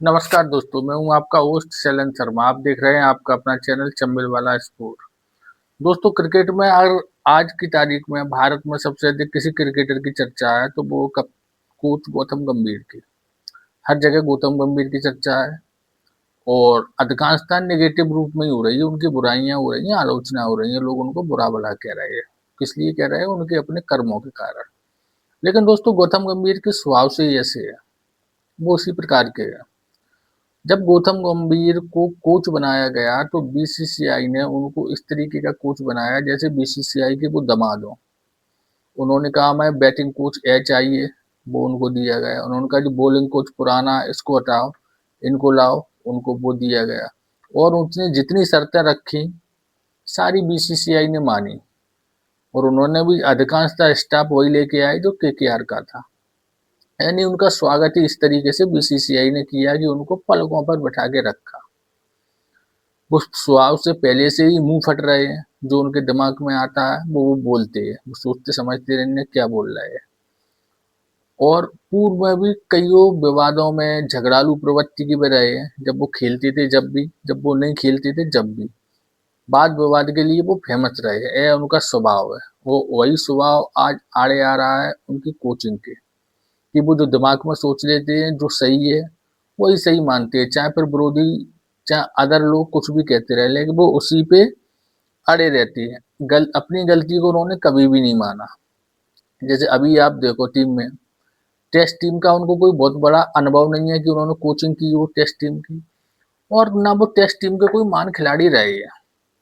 नमस्कार दोस्तों, मैं हूं आपका होस्ट शैलेंद्र शर्मा। आप देख रहे हैं आपका अपना चैनल चंबल वाला स्पोर्ट। दोस्तों, क्रिकेट में अगर आज की तारीख में भारत में सबसे अधिक किसी क्रिकेटर की चर्चा है तो वो कप कोच गौतम गंभीर की। हर जगह गौतम गंभीर की चर्चा है और अधिकांशतः नेगेटिव रूप में ही हो रही है। उनकी बुराइयां हो रही हैं, आलोचना हो रही है, लोग उनको बुरा भला कह रहे हैं। किस लिए कह रहे हैं? उनके अपने कर्मों के कारण। लेकिन दोस्तों, गौतम गंभीर के स्वभाव से ही ऐसे है, वो उसी प्रकार के है। जब गौतम गंभीर को कोच बनाया गया तो बीसीसीआई ने उनको इस तरीके का कोच बनाया जैसे बीसीसीआई के वो दामाद हो। उन्होंने कहा हमें बैटिंग कोच ए चाहिए, वो उनको दिया गया। उन्होंने कहा जो बॉलिंग कोच पुराना है इसको हटाओ, इनको लाओ, उनको वो दिया गया। और उसने जितनी शर्तें रखी सारी बीसीसीआई ने मानी और उन्होंने भी अधिकांशतः स्टाफ वही लेके आए जो केकेआर का था। यानी उनका स्वागत ही इस तरीके से बीसीसीआई ने किया कि उनको पलकों पर बैठा के रखा। वो स्वभाव से पहले से ही मुंह फट रहे हैं। जो उनके दिमाग में आता है वो बोलते हैं, वो सोचते समझते रहने क्या बोल रहे हैं। और पूर्व में भी कईयों विवादों में झगड़ालू प्रवृत्ति की भी रहे हैं। जब वो खेलते थे, जब वो नहीं खेलते थे, जब भी वाद विवाद के लिए वो फेमस रहे हैं। यह उनका स्वभाव है। वो वही स्वभाव आज आड़े आ रहा है उनकी कोचिंग के, कि वो जो दिमाग में सोच लेते हैं जो सही है वही सही मानते हैं, चाहे फिर विरोधी, चाहे अदर लोग कुछ भी कहते रहे, लेकिन वो उसी पे अड़े रहते हैं। अपनी गलती को उन्होंने कभी भी नहीं माना। जैसे अभी आप देखो टीम में, टेस्ट टीम का उनको कोई बहुत बड़ा अनुभव नहीं है कि उन्होंने कोचिंग की हो टेस्ट टीम की, और ना वो टेस्ट टीम के कोई महान खिलाड़ी रहे हैं,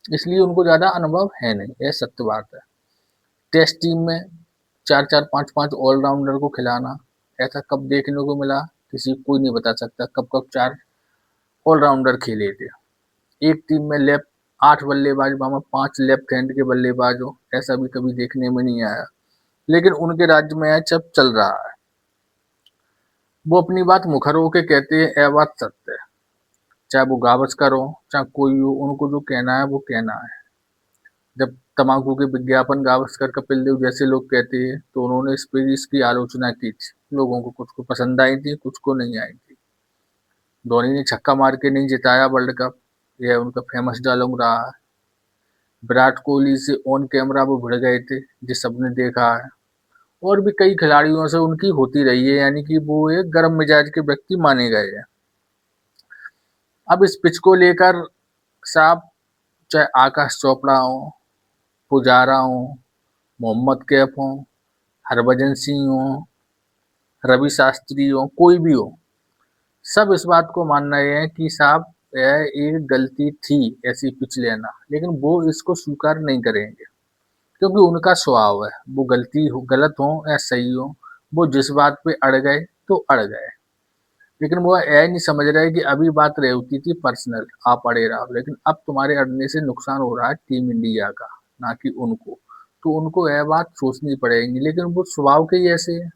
इसलिए उनको ज्यादा अनुभव है नहीं। यह सत्य बात है। टेस्ट टीम में चार चार पांच पांच ऑलराउंडर को खिलाना, ऐसा कब देखने को मिला किसी कोई नहीं बता सकता। कब कब चार ऑलराउंडर खेले थे एक टीम में। लेफ्ट 8 बल्लेबाज वहां 5 लेफ्ट हैंड के बल्लेबाज हो, ऐसा भी कभी देखने में नहीं आया। लेकिन उनके राज्य में अब चल रहा है। वो अपनी बात मुखर होके कहते हैं, यह बात सत्य है। चाहे वो गावस्कर हो, चाहे कोई हो, उनको जो कहना है वो कहना है। जब तम्बाकू के विज्ञापन गावस्कर कपिल देव जैसे लोग कहते हैं तो उन्होंने इस पे इसकी आलोचना की थी। लोगों को कुछ को पसंद आई थी, कुछ को नहीं आई थी। धोनी ने छक्का मार के नहीं जिताया वर्ल्ड कप, यह उनका फेमस डायलॉग रहा है। विराट कोहली से ऑन कैमरा वो भिड़ गए थे, जिस सबने देखा है। और भी कई खिलाड़ियों से उनकी होती रही है, यानी कि वो एक गर्म मिजाज के व्यक्ति माने गए हैं। अब इस पिच को लेकर साहब, चाहे आकाश चोपड़ा हो, पुजारा हो, मोहम्मद कैफ हो, हरभजन सिंह हो, रवि शास्त्री हो, कोई भी हो, सब इस बात को मान रहे हैं कि साहब यह एक गलती थी ऐसी पिच लेना। लेकिन वो इसको स्वीकार नहीं करेंगे क्योंकि उनका स्वभाव है। वो गलती हो, गलत हो या सही हो, वो जिस बात पे अड़ गए तो अड़ गए। लेकिन वो यह नहीं समझ रहे कि अभी बात रही होती थी पर्सनल, आप अड़े रहो, लेकिन अब तुम्हारे अड़ने से नुकसान हो रहा है टीम इंडिया का, ना कि उनको। तो उनको यह बात सोचनी पड़ेगी। लेकिन वो स्वभाव के ही ऐसे है।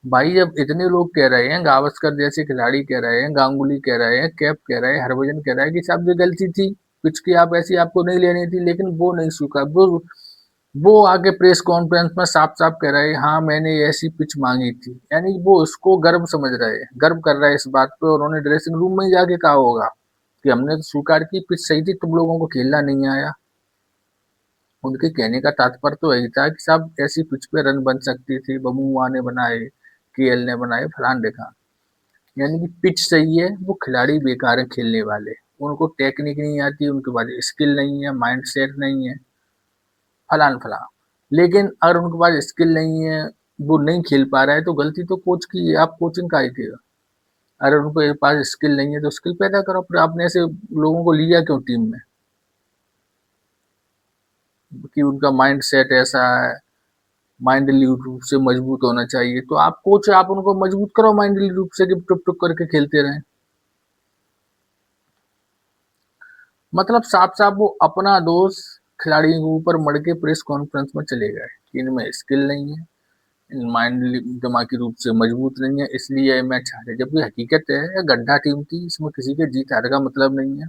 भाई, जब इतने लोग कह रहे हैं, गावस्कर जैसे खिलाड़ी कह रहे हैं, गांगुली कह रहे हैं, कैप कह रहे हैं, हरभजन कह रहा है कि साहब ये गलती थी, पिच की आप ऐसी आपको नहीं लेनी थी, लेकिन वो नहीं स्वीकार। वो आगे प्रेस कॉन्फ्रेंस में साफ साफ कह रहे हैं, हाँ मैंने ऐसी पिच मांगी थी। यानी वो उसको गर्व समझ रहे हैं, गर्व कर रहे हैं इस बात पे। और उन्होंने ड्रेसिंग रूम में ही जाके कहा होगा कि हमने तो स्वीकार की, पिच सही थी, तुम लोगों को खेलना नहीं आया। उनके कहने का तात्पर्य तो यही था कि साहब ऐसी पिच पे रन बन सकती थी, बमुआ ने बनाए, केएल ने बनाए, फलान देखा। यानी कि पिच सही है, वो खिलाड़ी बेकार है खेलने वाले। उनको टेक्निक नहीं आती, उनके पास स्किल नहीं है, माइंड सेट नहीं है, फलान फलान। लेकिन अगर उनके पास स्किल नहीं है, वो नहीं खेल पा रहा है, तो गलती तो कोच की है। आप कोचिंग काहे की हो? अगर उनके पास स्किल नहीं है तो स्किल पैदा करो। फिर आपने ऐसे लोगों को लिया क्यों टीम में? कि उनका माइंड सेट ऐसा है, माइंडली रूप से मजबूत होना चाहिए। तो आप कोच, आप उनको मजबूत करो माइंडली रूप से कि टुक टुक करके खेलते रहें। मतलब साफ साफ वो अपना दोष खिलाड़ियों के ऊपर मढ़ के प्रेस कॉन्फ्रेंस में चले गए कि इनमें स्किल नहीं है, इन माइंड दिमागी रूप से मजबूत नहीं है, इसलिए ये मैच हारे। जबकि हकीकत है ये गड्ढा टीम थी, इसमें किसी के जीत हार का मतलब नहीं है।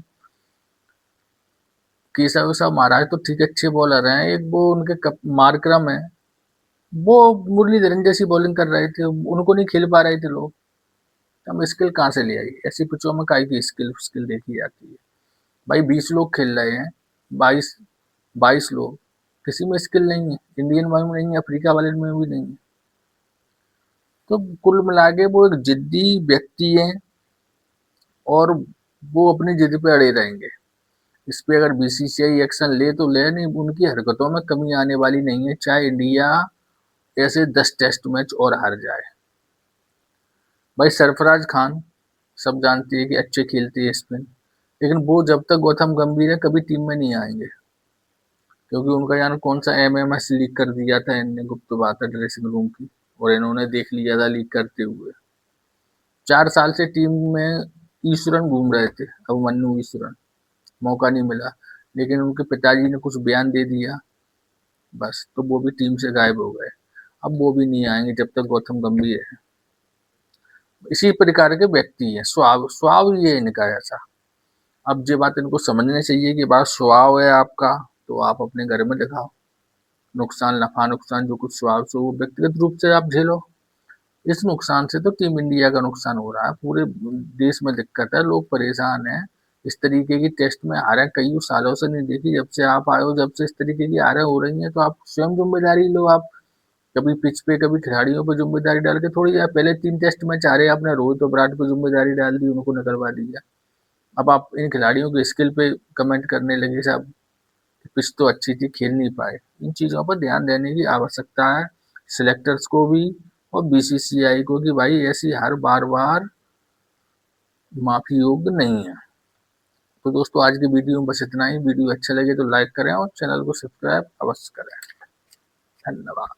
केशव साहब महाराज तो ठीक अच्छे बॉलर हैं। एक वो उनके मार्करम है, वो मुरलीधरन जैसी बॉलिंग कर रहे थे, उनको नहीं खेल पा रहे थे लोग। हम स्किल कहाँ से ले आई? ऐसी पिचों में काहे की स्किल स्किल देखी जाती है? भाई 20 लोग खेल रहे हैं, 22 22 लोग, किसी में स्किल नहीं है, इंडियन में नहीं है, अफ्रीका वाले में भी नहीं है। तो कुल मिला के वो एक जिद्दी व्यक्ति है और वो अपनी जिद पे अड़े रहेंगे। इस पे अगर बीसीसीआई एक्शन ले तो ले, नहीं उनकी हरकतों में कमी आने वाली नहीं है, चाहे इंडिया ऐसे 10 टेस्ट मैच और हार जाए। भाई सरफराज खान सब जानती है कि अच्छे खेलते हैं स्पिन, लेकिन वो जब तक गौतम गंभीर है कभी टीम में नहीं आएंगे, क्योंकि उनका यार कौन सा एमएमएस लीक कर दिया था इनने, गुप्त बात है ड्रेसिंग रूम की, और इन्होंने देख लिया था लीक करते हुए। 4 साल से टीम में ईश्वरन घूम रहे थे, अब मन्नू ईश्वरन, मौका नहीं मिला, लेकिन उनके पिताजी ने कुछ बयान दे दिया, बस तो वो भी टीम से गायब हो गए। अब वो भी नहीं आएंगे जब तक गौतम गंभीर है। इसी प्रकार के व्यक्ति हैं, स्वभाव स्वभाव ये है इनका ऐसा। अब ये बात इनको समझनी चाहिए कि बात स्वभाव है आपका तो आप अपने घर में दिखाओ, नुकसान नफा नुकसान जो कुछ स्वभाव से वो व्यक्तिगत रूप से आप झेलो। इस नुकसान से तो टीम इंडिया का नुकसान हो रहा है, पूरे देश में दिक्कत है, लोग परेशान हैं। इस तरीके की टेस्ट में हारें कई सालों से नहीं देखी, जब से आप आए हो जब से इस तरीके की हारें हो रही हैं, तो आप स्वयं जिम्मेदारी लो। आप कभी पिच पे कभी खिलाड़ियों पर जिम्मेदारी डाल के थोड़ी, पहले 3 टेस्ट मैच हारे आपने, रोहित और विराट पर जिम्मेदारी डाल दी, उनको निकलवा दिया। अब आप इन खिलाड़ियों के स्किल पे कमेंट करने लगे साहब, पिच तो अच्छी थी खेल नहीं पाए। इन चीज़ों पर ध्यान देने की आवश्यकता है सिलेक्टर्स को भी और बीसीसीआई को, कि भाई ऐसी हार बार बार माफी योग्य नहीं है। तो दोस्तों आज की वीडियो में बस इतना ही। वीडियो अच्छा लगे तो लाइक करें और चैनल को सब्सक्राइब अवश्य करें। धन्यवाद।